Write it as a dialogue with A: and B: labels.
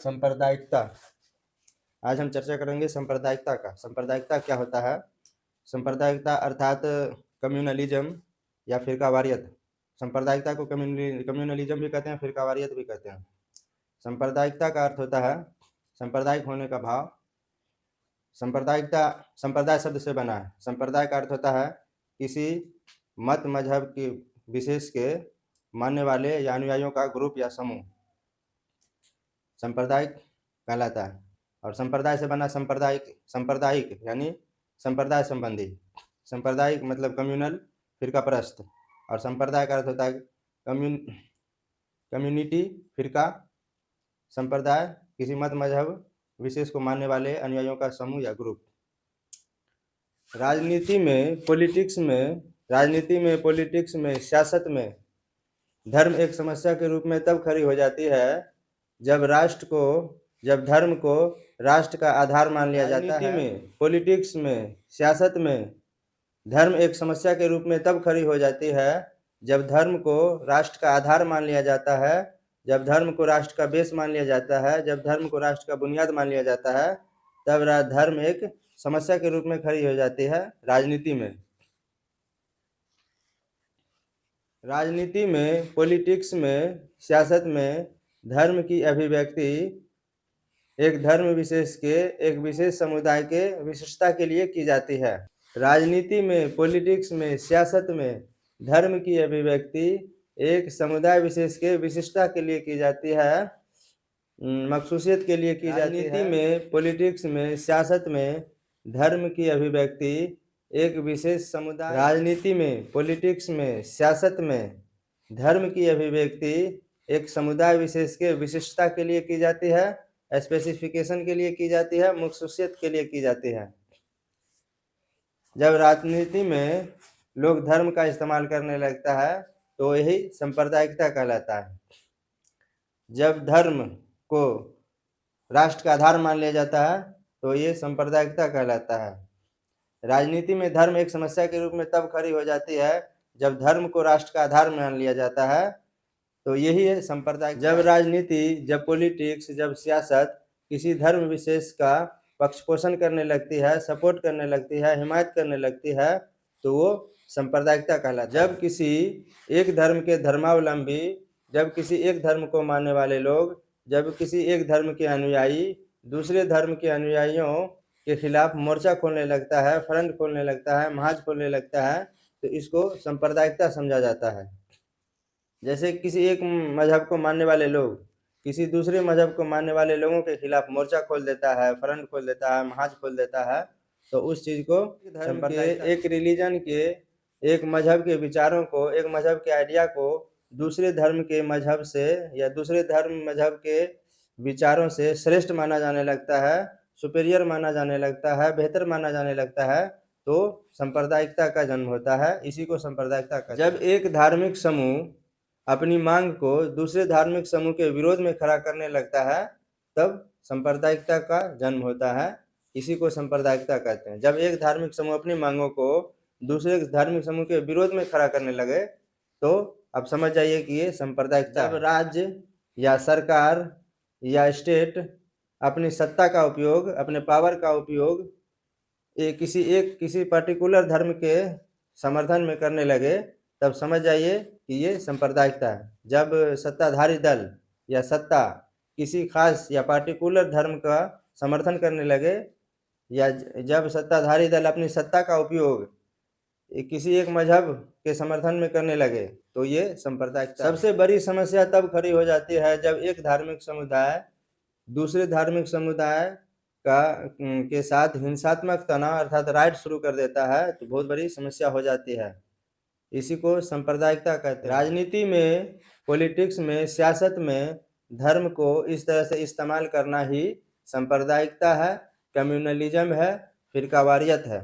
A: सांप्रदायिकता। आज हम चर्चा करेंगे सांप्रदायिकता का। सांप्रदायिकता क्या होता है? सांप्रदायिकता अर्थात कम्युनलिज्म या फिरकावारियत। सांप्रदायिकता को कम्युनलिज्म भी कहते हैं, फिरकावारियत भी कहते हैं। सांप्रदायिकता का अर्थ होता है सांप्रदायिक होने का भाव। सांप्रदायिकता संप्रदाय शब्द से बना है। संप्रदाय का अर्थ होता है किसी मत मजहब की विशेष के मानने वाले या अनुयायियों का ग्रुप या समूह सांप्रदायिक कहलाता है। और संप्रदाय से बना सांप्रदायिक यानी संप्रदाय संबंधी। सांप्रदायिक मतलब कम्युनल, फिरकाप्रस्त। और संप्रदाय का अर्थ होता है कम्युनिटी, फिरका, संप्रदाय किसी मत मजहब विशेष को मानने वाले अनुयायियों का समूह या ग्रुप। राजनीति में, पॉलिटिक्स में, सियासत में धर्म एक समस्या के रूप में तब खड़ी हो जाती है जब धर्म को राष्ट्र का आधार मान लिया जाता है। में, पॉलिटिक्स में, सियासत में धर्म एक समस्या के रूप में तब खड़ी हो जाती है जब धर्म को राष्ट्र का आधार मान लिया जाता है, जब धर्म को राष्ट्र का बेस मान लिया जाता है, जब धर्म को राष्ट्र का बुनियाद मान लिया जाता है, तब धर्म एक समस्या के रूप में खड़ी हो जाती है। राजनीति में, पॉलिटिक्स में, सियासत में धर्म की अभिव्यक्ति एक धर्म विशेष के, एक विशेष समुदाय के विशिष्टता के लिए की जाती है। राजनीति में, पॉलिटिक्स में, सियासत में धर्म की अभिव्यक्ति एक समुदाय विशेष के विशिष्टता के लिए की जाती है, मखसूसियत के लिए की जाती है। राजनीति में, पॉलिटिक्स में, सियासत में धर्म की अभिव्यक्ति एक विशेष समुदाय। राजनीति में, पॉलिटिक्स में, सियासत में धर्म की अभिव्यक्ति एक समुदाय विशेष के विशिष्टता के लिए की जाती है, स्पेसिफिकेशन के लिए की जाती है, मखसूसियत के लिए की जाती है। जब राजनीति में लोग धर्म का इस्तेमाल करने लगता है तो यही सांप्रदायिकता कहलाता है। जब धर्म को राष्ट्र का आधार मान लिया जाता है तो ये सांप्रदायिकता कहलाता है। राजनीति में धर्म एक समस्या के रूप में तब खड़ी हो जाती है जब धर्म को राष्ट्र का आधार मान लिया जाता है, तो यही है सांप्रदायिक। जब राजनीति, जब पॉलिटिक्स, जब सियासत किसी धर्म विशेष का पक्षपोषण करने लगती है, सपोर्ट करने लगती है, हिमायत करने लगती है, तो वो सांप्रदायिकता कहलाता है। जब किसी एक धर्म के धर्मावलंबी, जब किसी एक धर्म को मानने वाले लोग, जब किसी एक धर्म के अनुयायी दूसरे धर्म के अनुयायियों के खिलाफ मोर्चा खोलने लगता है, फ्रंट खोलने लगता है, महाज खोलने लगता है, तो इसको सांप्रदायिकता समझा जाता है। जैसे किसी एक मजहब को मानने वाले लोग किसी दूसरे मजहब को मानने वाले लोगों के खिलाफ मोर्चा खोल देता है, फ्रंट खोल देता है, महाज खोल देता है, तो उस चीज को धर्म के, एक रिलीजन के, एक मजहब के विचारों को, एक मजहब के आइडिया को दूसरे धर्म के मजहब से या दूसरे धर्म मजहब के विचारों से श्रेष्ठ माना जाने लगता है, सुपीरियर माना जाने लगता है, बेहतर माना जाने लगता है, तो सांप्रदायिकता का जन्म होता है। इसी को सांप्रदायिकता का। जब एक धार्मिक समूह अपनी मांग को दूसरे धार्मिक समूह के विरोध में खड़ा करने लगता है, तब सांप्रदायिकता का जन्म होता है। इसी को सांप्रदायिकता कहते हैं। जब एक धार्मिक समूह अपनी मांगों को दूसरे धार्मिक समूह के विरोध में खड़ा करने लगे, तो अब समझ जाइए कि ये सांप्रदायिकता। जब राज्य या सरकार या स्टेट अपनी सत्ता का उपयोग, अपने पावर का उपयोग किसी पर्टिकुलर धर्म के समर्थन में करने लगे, तब समझ जाइए कि ये सांप्रदायिकता है। जब सत्ताधारी दल या सत्ता किसी खास या पार्टिकुलर धर्म का समर्थन करने लगे, या जब सत्ताधारी दल अपनी सत्ता का उपयोग किसी एक मजहब के समर्थन में करने लगे, तो ये सांप्रदायिकता। सबसे बड़ी समस्या तब खड़ी हो जाती है जब एक धार्मिक समुदाय दूसरे धार्मिक समुदाय के साथ हिंसात्मक तनाव अर्थात राइट शुरू कर देता है, तो बहुत बड़ी समस्या हो जाती है। इसी को सांप्रदायिकता कहते हैं। राजनीति में, पॉलिटिक्स में, सियासत में धर्म को इस तरह से इस्तेमाल करना ही सांप्रदायिकता है, कम्युनलिज्म है, फिरकावारियत है।